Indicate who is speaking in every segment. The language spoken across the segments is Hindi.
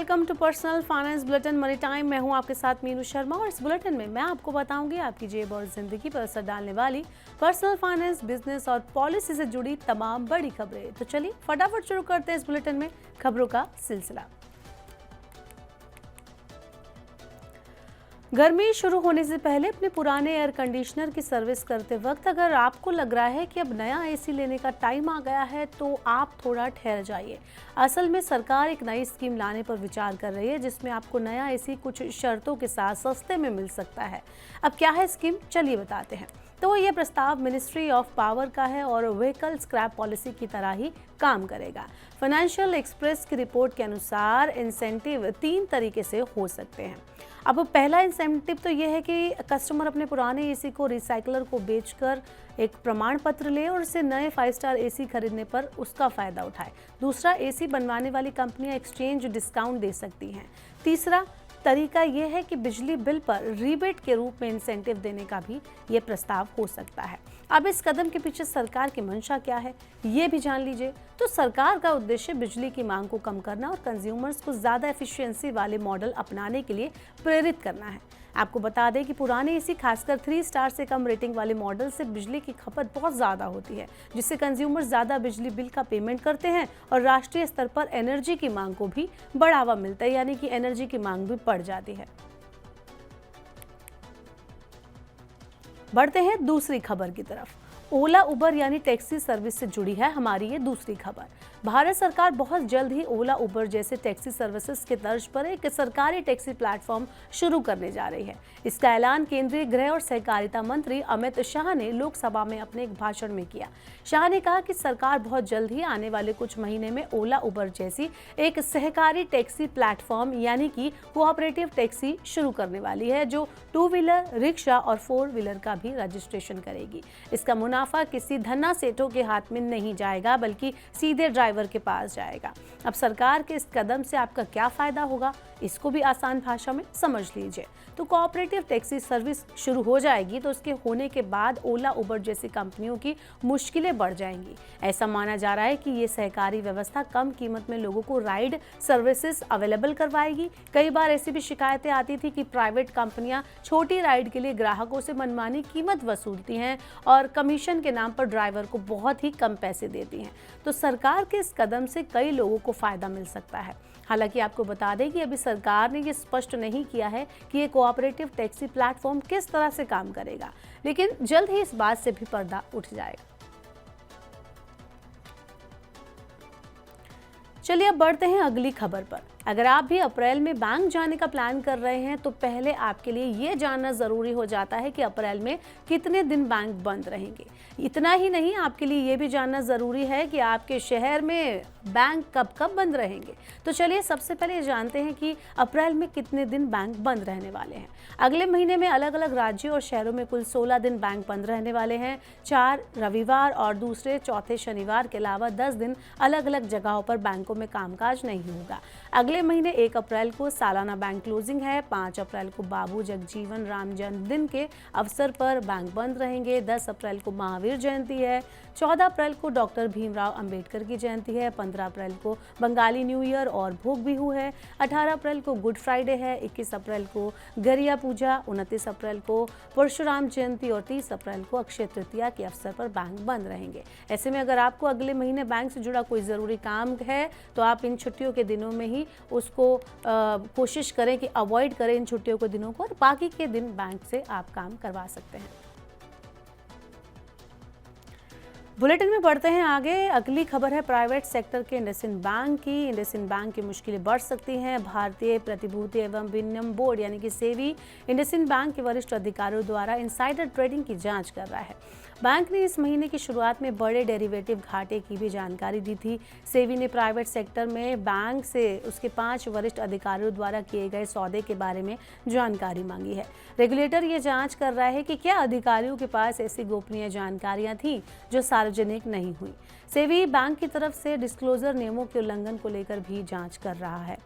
Speaker 1: Welcome to personal finance bulletin money time. मैं हूं आपके साथ मीनू शर्मा और इस बुलेटिन में मैं आपको बताऊंगी आपकी जेब और जिंदगी पर असर डालने वाली पर्सनल फाइनेंस, बिजनेस और पॉलिसी से जुड़ी तमाम बड़ी खबरें। तो चलिए फटाफट शुरू करते हैं इस बुलेटिन में खबरों का सिलसिला। गर्मी शुरू होने से पहले अपने पुराने एयर कंडीशनर की सर्विस करते वक्त अगर आपको लग रहा है कि अब नया एसी लेने का टाइम आ गया है तो आप थोड़ा ठहर जाइए। असल में सरकार एक नई स्कीम लाने पर विचार कर रही है जिसमें आपको नया एसी कुछ शर्तों के साथ सस्ते में मिल सकता है। अब क्या है स्कीम, चलिए बताते हैं। तो ये प्रस्ताव मिनिस्ट्री ऑफ पावर का है और व्हीकल स्क्रैप पॉलिसी की तरह ही काम करेगा। फाइनेंशियल एक्सप्रेस की रिपोर्ट के अनुसार इंसेंटिव 3 तरीके से हो सकते हैं। अब पहला इंसेंटिव तो ये है कि कस्टमर अपने पुराने एसी को रिसाइकलर को बेचकर एक प्रमाण पत्र ले और उससे नए 5 स्टार एसी खरीदने पर उसका फायदा उठाए। दूसरा, एसी बनवाने वाली कंपनियां एक्सचेंज डिस्काउंट दे सकती हैं। तीसरा तरीका यह है कि बिजली बिल पर रिबेट के रूप में इंसेंटिव देने का भी ये प्रस्ताव हो सकता है। अब इस कदम के पीछे सरकार की मंशा क्या है, ये भी जान लीजिए। तो सरकार का उद्देश्य बिजली की मांग को कम करना और कंज्यूमर्स को ज़्यादा एफिशिएंसी वाले मॉडल अपनाने के लिए प्रेरित करना है। आपको बता दें कि पुराने एसी खासकर 3 स्टार से कम रेटिंग वाले मॉडल से बिजली की खपत बहुत ज़्यादा होती है, जिससे कंज्यूमर ज़्यादा बिजली बिल का पेमेंट करते हैं और राष्ट्रीय स्तर पर एनर्जी की मांग को भी बढ़ावा मिलता है, यानी कि एनर्जी की मांग भी बढ़ जाती है। बढ़ते हैं दूसरी खबर की तरफ। ओला उबर यानी टैक्सी सर्विस से जुड़ी है हमारी ये दूसरी खबर। भारत सरकार बहुत जल्द ही ओला उबर जैसे टैक्सी सर्विसेज के तर्ज पर एक सरकारी टैक्सी प्लेटफॉर्म शुरू करने जा रही है। इसका ऐलान केंद्रीय गृह और सहकारिता मंत्री अमित शाह ने लोकसभा में अपने एक भाषण में किया। शाह ने कहा कि सरकार बहुत जल्द ही आने वाले कुछ महीने में ओला उबर जैसी एक सहकारी टैक्सी प्लेटफॉर्म यानी कि कोऑपरेटिव टैक्सी शुरू करने वाली है, जो 2 व्हीलर, रिक्शा और 4 व्हीलर का भी रजिस्ट्रेशन करेगी। इसका मुनाफा किसी धन्ना सेठों के हाथ में नहीं जाएगा, बल्कि सीधे ड्राइवर के पास जाएगा। अब सरकार के इस कदम से आपका क्या फायदा होगा, इसको भी आसान भाषा में समझ लीजिए। तो कोऑपरेटिव टैक्सी सर्विस शुरू हो जाएगी तो उसके होने के बाद ओला उबर जैसी कंपनियों की मुश्किलें बढ़ जाएंगी। ऐसा माना जा रहा है कि ये सहकारी व्यवस्था कम कीमत में लोगों को राइड सर्विसेज अवेलेबल करवाएगी। कई बार ऐसी भी शिकायतें आती थी कि प्राइवेट कंपनियां छोटी राइड के लिए ग्राहकों से मनमानी कीमत वसूलती हैं और कमीशन के नाम पर ड्राइवर को बहुत ही कम पैसे देती हैं। तो सरकार के इस कदम से कई लोगों को फायदा मिल सकता है। हालांकि आपको बता दें कि अभी सरकार ने ये स्पष्ट नहीं किया है कि ये कोऑपरेटिव टैक्सी प्लेटफॉर्म किस तरह से काम करेगा, लेकिन जल्द ही इस बात से भी पर्दा उठ जाएगा। चलिए अब बढ़ते हैं अगली खबर पर। अगर आप भी अप्रैल में बैंक जाने का प्लान कर रहे हैं तो पहले आपके लिए ये जानना ज़रूरी हो जाता है कि अप्रैल में कितने दिन बैंक बंद रहेंगे। इतना ही नहीं, आपके लिए ये भी जानना ज़रूरी है कि आपके शहर में बैंक कब कब बंद रहेंगे। तो चलिए सबसे पहले जानते हैं कि अप्रैल में कितने दिन बैंक बंद रहने वाले हैं। अगले महीने में अलग अलग राज्यों और शहरों में कुल 16 दिन बैंक बंद रहने वाले हैं। 4 रविवार और दूसरे चौथे शनिवार के अलावा 10 दिन अलग अलग जगहों पर बैंकों में कामकाज नहीं होगा। अगले महीने 1 अप्रैल को सालाना बैंक क्लोजिंग है। 5 अप्रैल को बाबू जगजीवन राम जन्मदिन के अवसर पर बैंक बंद रहेंगे। 10 अप्रैल को महावीर जयंती है। 14 अप्रैल को डॉक्टर भीमराव अंबेडकर की जयंती है। 15 अप्रैल को बंगाली न्यू ईयर और भोग बिहू है। 18 अप्रैल को गुड फ्राइडे है। 21 अप्रैल को गरिया पूजा। 29 अप्रैल को परशुराम जयंती और 30 अप्रैल को अक्षय तृतीया के अवसर पर बैंक बंद रहेंगे। ऐसे में अगर आपको अगले महीने बैंक से जुड़ा कोई ज़रूरी काम है तो आप इन छुट्टियों के दिनों में ही उसको कोशिश करें कि अवॉइड करें इन छुट्टियों के दिनों को, और बाकी के दिन बैंक से आप काम करवा सकते हैं। बुलेटिन में बढ़ते हैं आगे। अगली खबर है प्राइवेट सेक्टर के इंडसइंड बैंक की। इंडसइंड बैंक की मुश्किलें बढ़ सकती हैं। भारतीय प्रतिभूति एवं विनिमय बोर्ड यानी कि सेबी इंडसइंड बैंक के वरिष्ठ अधिकारियों द्वारा इनसाइडर ट्रेडिंग की जांच कर रहा है। बैंक ने इस महीने की शुरुआत में बड़े डेरिवेटिव घाटे की भी जानकारी दी थी। सेबी ने प्राइवेट सेक्टर में बैंक से उसके 5 वरिष्ठ अधिकारियों द्वारा किए गए सौदे के बारे में जानकारी मांगी है। रेगुलेटर ये जांच कर रहा है कि क्या अधिकारियों के पास ऐसी गोपनीय जानकारियां थीं जो सार्वजनिक नहीं हुई। सेबी बैंक की तरफ से डिस्क्लोजर नियमों के उल्लंघन को लेकर भी जांच कर रहा है।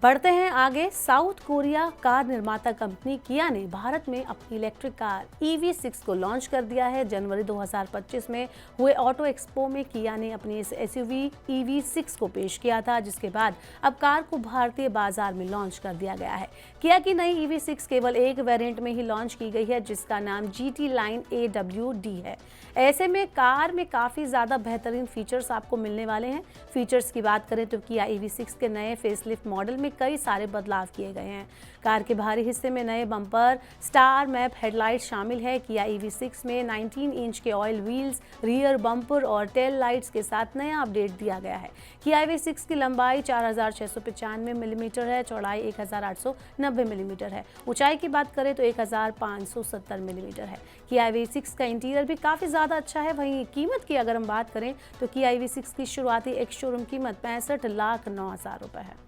Speaker 1: बढ़ते हैं आगे। साउथ कोरिया कार निर्माता कंपनी किया ने भारत में अपनी इलेक्ट्रिक कार EV6 को लॉन्च कर दिया है। जनवरी 2025 में हुए ऑटो एक्सपो में किया ने अपनी इस SUV EV6 को पेश किया था, जिसके बाद अब कार को भारतीय बाजार में लॉन्च कर दिया गया है। किया की नई EV6 केवल एक वेरिएंट में ही लॉन्च की गई है, जिसका नाम GT लाइन AWD है। ऐसे में कार में काफ़ी ज़्यादा बेहतरीन फीचर्स आपको मिलने वाले हैं। फीचर्स की बात करें तो किया EV6 के नए फेसलिफ्ट मॉडल में कई सारे बदलाव किए गए हैं। कार के बाहरी हिस्से में नए बम्पर, स्टार मैप हेडलाइट शामिल है। किया EV6 में 19 इंच के ऑयल व्हील्स, रियर बम्पर और टेल लाइट्स के साथ नया अपडेट दिया गया है। किया EV6 की लंबाई 4695 मिलीमीटर है, चौड़ाई 1890 मिलीमीटर है। ऊंचाई की बात करें तो 1570 मिलीमीटर है। किया EV6 का इंटीरियर भी काफ़ी ज़्यादा अच्छा है। वहीं कीमत की अगर हम बात करें तो किया EV6 की शुरुआती एक शोरूम कीमत 65,09,000 रुपये है।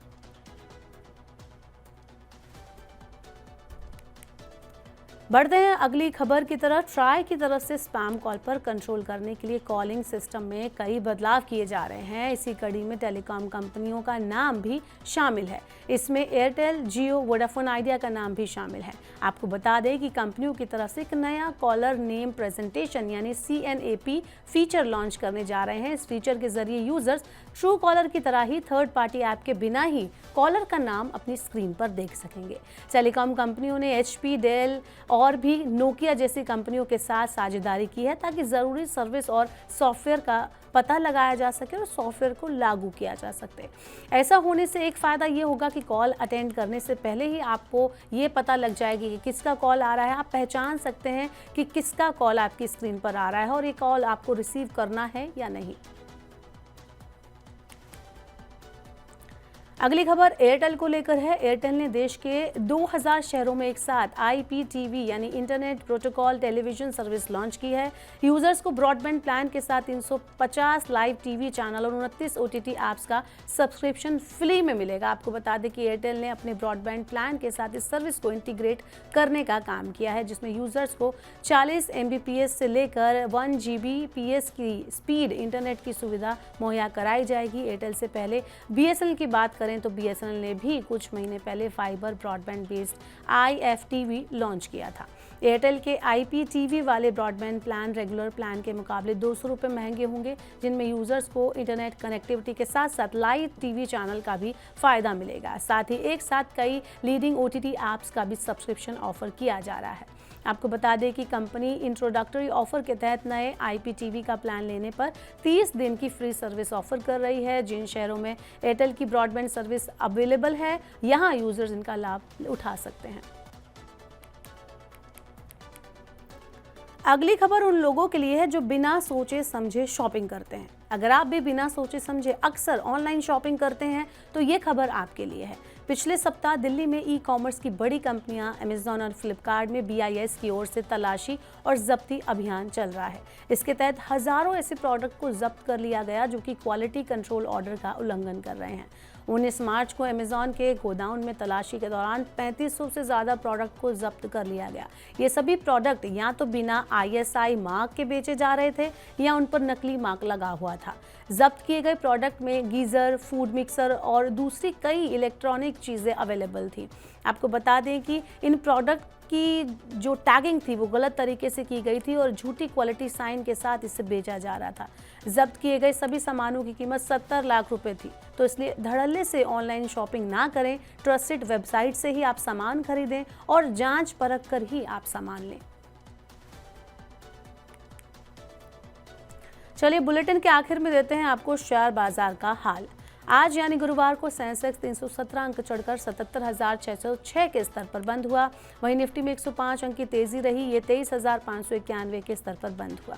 Speaker 1: बढ़ते हैं अगली खबर की तरफ। ट्राई की तरफ से स्पैम कॉल पर कंट्रोल करने के लिए कॉलिंग सिस्टम में कई बदलाव किए जा रहे हैं। इसी कड़ी में टेलीकॉम कंपनियों का नाम भी शामिल है। इसमें एयरटेल, जियो, वोडाफोन आइडिया का नाम भी शामिल है। आपको बता दें कि कंपनियों की तरफ से एक नया कॉलर नेम प्रेजेंटेशन यानी CNAP फीचर लॉन्च करने जा रहे हैं। इस फीचर के जरिए यूजर्स ट्रू कॉलर की तरह ही थर्ड पार्टी ऐप के बिना ही कॉलर का नाम अपनी स्क्रीन पर देख सकेंगे। टेलीकॉम कंपनियों ने HP, डेल और भी नोकिया जैसी कंपनियों के साथ साझेदारी की है, ताकि ज़रूरी सर्विस और सॉफ्टवेयर का पता लगाया जा सके और सॉफ्टवेयर को लागू किया जा सके। ऐसा होने से एक फ़ायदा ये होगा कि कॉल अटेंड करने से पहले ही आपको ये पता लग जाएगी कि किसका कॉल आ रहा है। आप पहचान सकते हैं कि किसका कॉल आपकी स्क्रीन पर आ रहा है और ये कॉल आपको रिसीव करना है या नहीं। अगली खबर एयरटेल को लेकर है। एयरटेल ने देश के 2000 शहरों में एक साथ IPTV यानी internet protocol television service launch की है। यूजर्स को ब्रॉडबैंड प्लान के साथ 350 लाइव टीवी चैनल और 29 OTT ऐप्स का सब्सक्रिप्शन फ्री में मिलेगा। आपको बता दें कि एयरटेल ने अपने ब्रॉडबैंड प्लान के साथ इस सर्विस को इंटीग्रेट करने का काम किया है, जिसमें यूजर्स को 40 Mbps से लेकर 1 Gbps की स्पीड इंटरनेट की सुविधा मुहैया कराई जाएगी। एयरटेल से पहले BSNL की बात करें तो BSNL ने भी कुछ महीने पहले fibre broadband based IFTV launch किया था। एयरटेल के IPTV वाले ब्रॉडबैंड प्लान रेगुलर प्लान के मुकाबले 200 रुपये महंगे होंगे, जिनमें यूजर्स को इंटरनेट कनेक्टिविटी के साथ साथ लाइव टीवी चैनल का भी फायदा मिलेगा। साथ ही एक साथ कई लीडिंग OTT ऐप्स का भी सब्सक्रिप्शन ऑफर किया जा रहा है। आपको बता दें कि कंपनी इंट्रोडक्टरी ऑफर के तहत नए IPTV का प्लान लेने पर 30 दिन की फ्री सर्विस ऑफर कर रही है। जिन शहरों में एयरटेल की ब्रॉडबैंड सर्विस अवेलेबल है, यहां यूजर्स इनका लाभ उठा सकते हैं। अगली खबर उन लोगों के लिए है जो बिना सोचे समझे शॉपिंग करते हैं। अगर आप भी बिना सोचे समझे अक्सर ऑनलाइन शॉपिंग करते हैं तो ये खबर आपके लिए है। पिछले सप्ताह दिल्ली में ई-कॉमर्स की बड़ी कंपनियां अमेजॉन और फ्लिपकार्ट में BIS की ओर से तलाशी और जब्ती अभियान चल रहा है। इसके तहत हजारों ऐसे प्रोडक्ट को जब्त कर लिया गया जो कि क्वालिटी कंट्रोल ऑर्डर का उल्लंघन कर रहे हैं। 19 मार्च को अमेजॉन के गोडाउन में तलाशी के दौरान 3500 से ज़्यादा प्रोडक्ट को जब्त कर लिया गया। ये सभी प्रोडक्ट या तो बिना ISI मार्क के बेचे जा रहे थे या उन पर नकली मार्क लगा हुआ था। जब्त किए गए प्रोडक्ट में गीज़र, फूड मिक्सर और दूसरी कई इलेक्ट्रॉनिक चीज़ें अवेलेबल थी। आपको बता दें कि इन प्रोडक्ट की जो टैगिंग थी वो गलत तरीके से की गई थी और झूठी क्वालिटी साइन के साथ इसे बेचा जा रहा था। जब्त किए गए सभी सामानों की कीमत 70 लाख रुपए थी। तो इसलिए धड़ल्ले से ऑनलाइन शॉपिंग ना करें, ट्रस्टेड वेबसाइट से ही आप सामान खरीदें और जांच परख कर ही आप सामान लें। चलिए बुलेटिन के आखिर में देते हैं आपको शेयर बाजार का हाल। आज यानी गुरुवार को सेंसेक्स 317 अंक चढ़कर 77,606 के स्तर पर बंद हुआ। वहीं निफ्टी में 105 अंक की तेजी रही, ये 23,591 के स्तर पर बंद हुआ।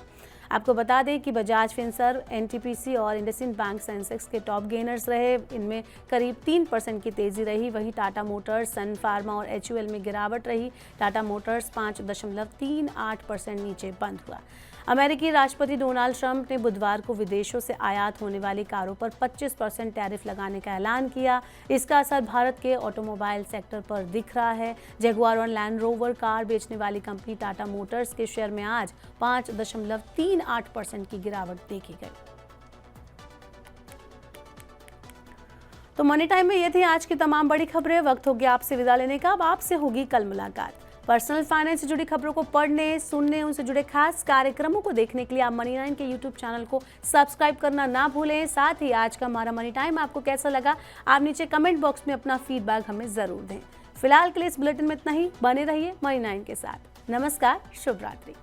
Speaker 1: आपको बता दें कि बजाज फिनसर्व, NTPC और इंडसइंड बैंक सेंसेक्स के टॉप गेनर्स रहे। इनमें करीब 3% की तेजी रही। वहीं टाटा मोटर्स, सन फार्मा और HUL में गिरावट रही। टाटा मोटर्स 5.38% नीचे बंद हुआ। अमेरिकी राष्ट्रपति डोनाल्ड ट्रंप ने बुधवार को विदेशों से आयात होने वाली कारों पर 25% टैरिफ लगाने का ऐलान किया। इसका असर भारत के ऑटोमोबाइल सेक्टर पर दिख रहा है। जगुआर और लैंड रोवर कार बेचने वाली कंपनी टाटा मोटर्स के शेयर में आज 5.38% की गिरावट देखी गई। तो मनी टाइम में ये थी आज की तमाम बड़ी खबरें। वक्त हो गया आपसे विदा लेने का। अब आपसे होगी कल मुलाकात। पर्सनल फाइनेंस से जुड़ी खबरों को पढ़ने, सुनने, उनसे जुड़े खास कार्यक्रमों को देखने के लिए आप मनी 9 के यूट्यूब चैनल को सब्सक्राइब करना ना भूलें। साथ ही आज का हमारा मनी टाइम आपको कैसा लगा, आप नीचे कमेंट बॉक्स में अपना फीडबैक हमें जरूर दें। फिलहाल के लिए इस बुलेटिन में इतना ही। बने रहिए मनी 9 के साथ। नमस्कार, शुभ रात्रि।